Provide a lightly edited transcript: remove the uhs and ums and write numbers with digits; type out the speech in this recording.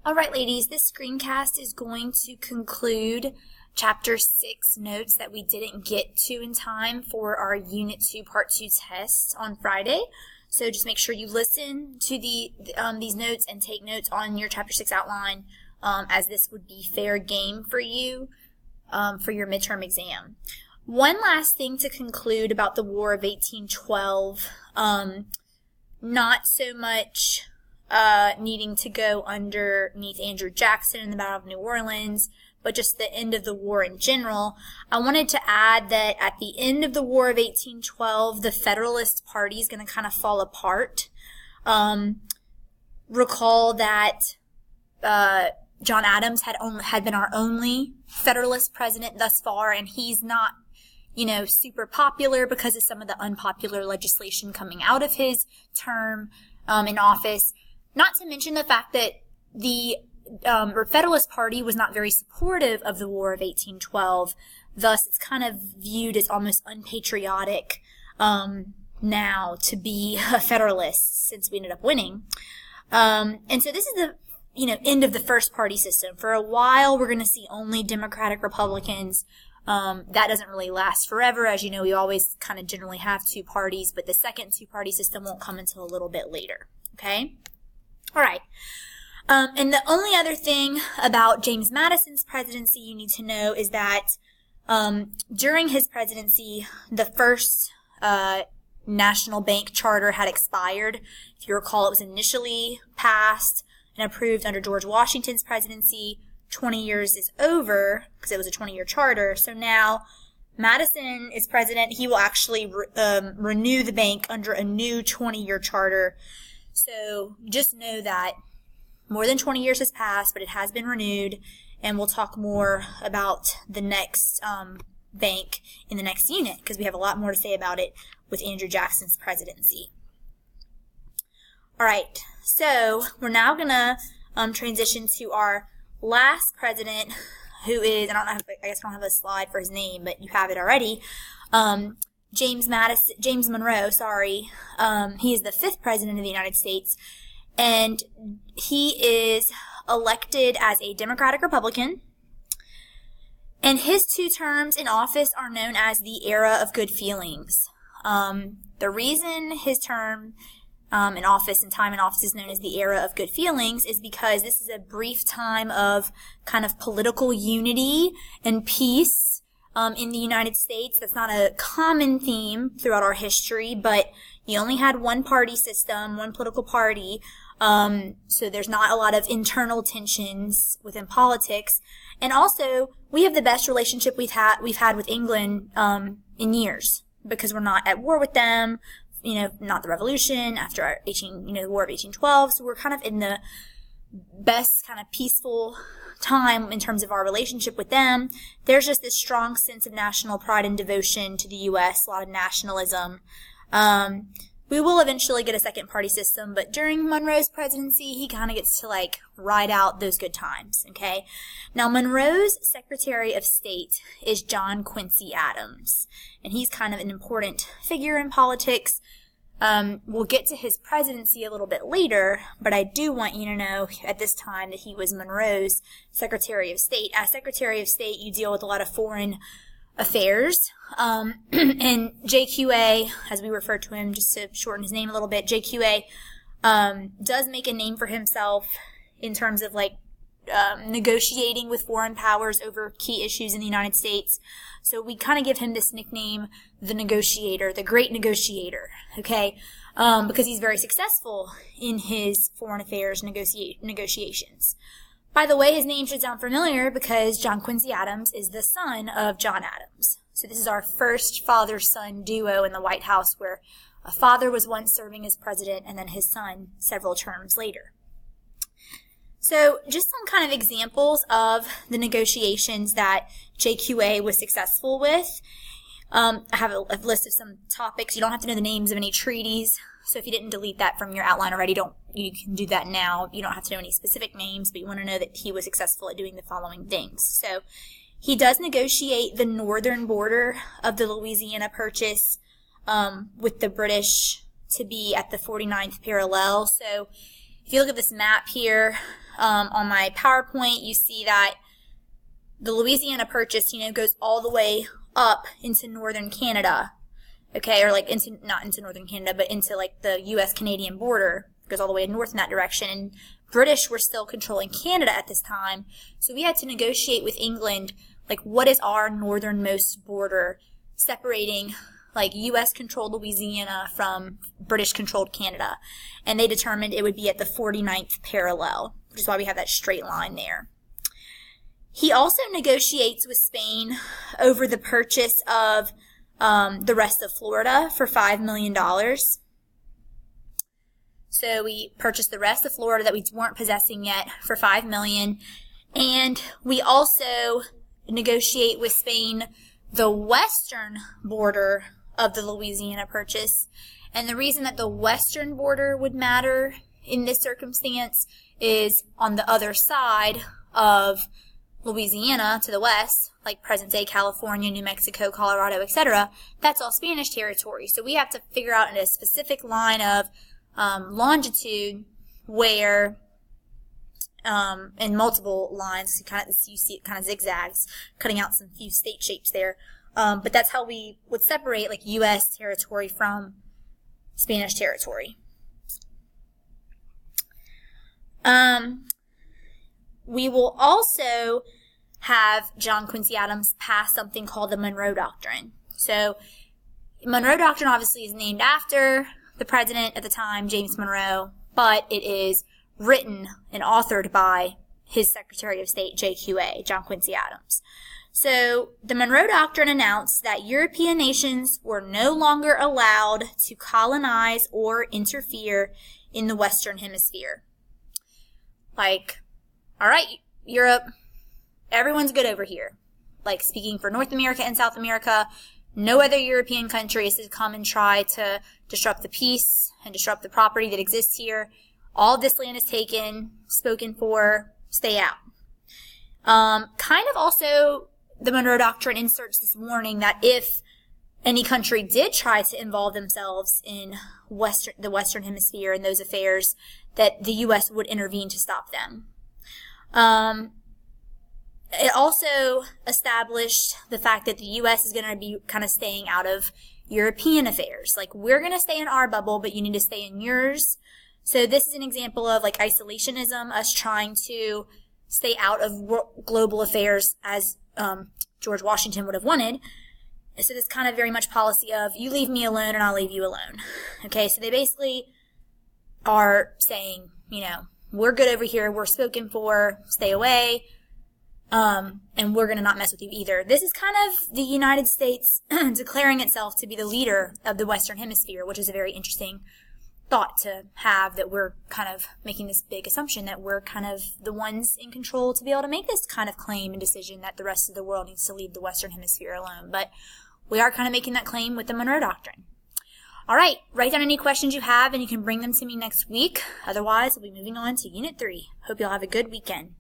All right, ladies, this screencast is going to conclude Chapter 6 notes that we didn't get to in time for our Unit 2 Part 2 test on Friday. So just make sure you listen to these notes and take notes on your Chapter 6 outline, as this would be fair game for you for your midterm exam. One last thing to conclude about the War of 1812, not so much needing to go underneath Andrew Jackson in the Battle of New Orleans, but just the end of the war in general. I wanted to add that at the end of the War of 1812, the Federalist Party is going to kind of fall apart. Recall that John Adams had been our only Federalist president thus far, and he's not, super popular because of some of the unpopular legislation coming out of his term in office. Not to mention the fact that the Federalist Party was not very supportive of the War of 1812. Thus, it's kind of viewed as almost unpatriotic now to be a Federalist since we ended up winning. And so this is the end of the first party system. For a while, we're going to see only Democratic Republicans. That doesn't really last forever. As you know, we always kind of generally have two parties, but the second two-party system won't come until a little bit later. Okay? All right. And the only other thing about James Madison's presidency you need to know is that during his presidency, the first national bank charter had expired. If you recall, it was initially passed and approved under George Washington's presidency. 20 years is over because it was a 20-year charter. So now Madison is president. He will actually renew the bank under a new 20-year charter. So just know that more than 20 years has passed, but it has been renewed, and we'll talk more about the next bank in the next unit because we have a lot more to say about it with Andrew Jackson's presidency. All right, so we're now going to transition to our last president, who is, I guess I don't have a slide for his name, but you have it already. James Monroe, he is the 5th president of the United States, and he is elected as a Democratic Republican, and his 2 terms in office are known as the era of good feelings. The reason his term in office and time in office is known as the era of good feelings is because this is a brief time of kind of political unity and peace in the United States. That's not a common theme throughout our history, but you only had one party system, one political party, so there's not a lot of internal tensions within politics. And also, we have the best relationship we've had with England in years because we're not at war with them. Not the revolution after the War of 1812. So we're kind of in the best kind of peaceful time in terms of our relationship with them. There's just this strong sense of national pride and devotion to the U.S., a lot of nationalism. We will eventually get a second party system, but during Monroe's presidency, he kind of gets to ride out those good times, okay? Now, Monroe's Secretary of State is John Quincy Adams, and he's kind of an important figure in politics. We'll get to his presidency a little bit later, but I do want you to know at this time that he was Monroe's Secretary of State. As Secretary of State, you deal with a lot of foreign affairs, and JQA, as we refer to him, just to shorten his name a little bit, JQA does make a name for himself in terms of negotiating with foreign powers over key issues in the United States. So we kind of give him this nickname, the negotiator, the great negotiator, okay? Because he's very successful in his foreign affairs negotiations. By the way, his name should sound familiar because John Quincy Adams is the son of John Adams. So this is our first father-son duo in the White House where a father was once serving as president and then his son several terms later. So just some kind of examples of the negotiations that JQA was successful with. I have a list of some topics. You don't have to know the names of any treaties. So if you didn't delete that from your outline already, you can do that now. You don't have to know any specific names, but you want to know that he was successful at doing the following things. So he does negotiate the northern border of the Louisiana Purchase with the British to be at the 49th parallel. So if you look at this map here, on my PowerPoint, you see that the Louisiana Purchase, goes all the way up into northern Canada, okay, or like not into northern Canada, but into like the U.S.-Canadian border, goes all the way north in that direction, and British were still controlling Canada at this time, so we had to negotiate with England, like, what is our northernmost border separating, like, U.S.-controlled Louisiana from British-controlled Canada, and they determined it would be at the 49th parallel, which is why we have that straight line there. He also negotiates with Spain over the purchase of the rest of Florida for $5 million. So we purchased the rest of Florida that we weren't possessing yet for $5 million. And we also negotiate with Spain the western border of the Louisiana Purchase. And the reason that the western border would matter in this circumstance is on the other side of Louisiana to the west, like present-day California, New Mexico, Colorado, etc., that's all Spanish territory. So we have to figure out in a specific line of longitude where, in multiple lines, you see it kind of zigzags, cutting out some few state shapes there. But that's how we would separate, like, U.S. territory from Spanish territory. We will also have John Quincy Adams pass something called the Monroe Doctrine. So, Monroe Doctrine obviously is named after the president at the time, James Monroe, but it is written and authored by his Secretary of State, JQA, John Quincy Adams. So, the Monroe Doctrine announced that European nations were no longer allowed to colonize or interfere in the Western Hemisphere. Like, all right, Europe, everyone's good over here. Like, speaking for North America and South America, no other European country is to come and try to disrupt the peace and disrupt the property that exists here. All of this land is taken, spoken for, stay out. Kind of also, the Monroe Doctrine inserts this warning that if any country did try to involve themselves in the Western Hemisphere and those affairs, that the U.S. would intervene to stop them. It also established the fact that the U.S. is going to be kind of staying out of European affairs. Like, we're going to stay in our bubble, but you need to stay in yours. So this is an example of, like, isolationism, us trying to stay out of global affairs as George Washington would have wanted. So this kind of very much policy of, you leave me alone and I'll leave you alone. Okay, so they basically are saying, we're good over here, we're spoken for, stay away, and we're going to not mess with you either. This is kind of the United States declaring itself to be the leader of the Western Hemisphere, which is a very interesting thought to have, that we're kind of making this big assumption that we're kind of the ones in control to be able to make this kind of claim and decision that the rest of the world needs to leave the Western Hemisphere alone. But we are kind of making that claim with the Monroe Doctrine. All right, write down any questions you have, and you can bring them to me next week. Otherwise, we'll be moving on to Unit 3. Hope you'll have a good weekend.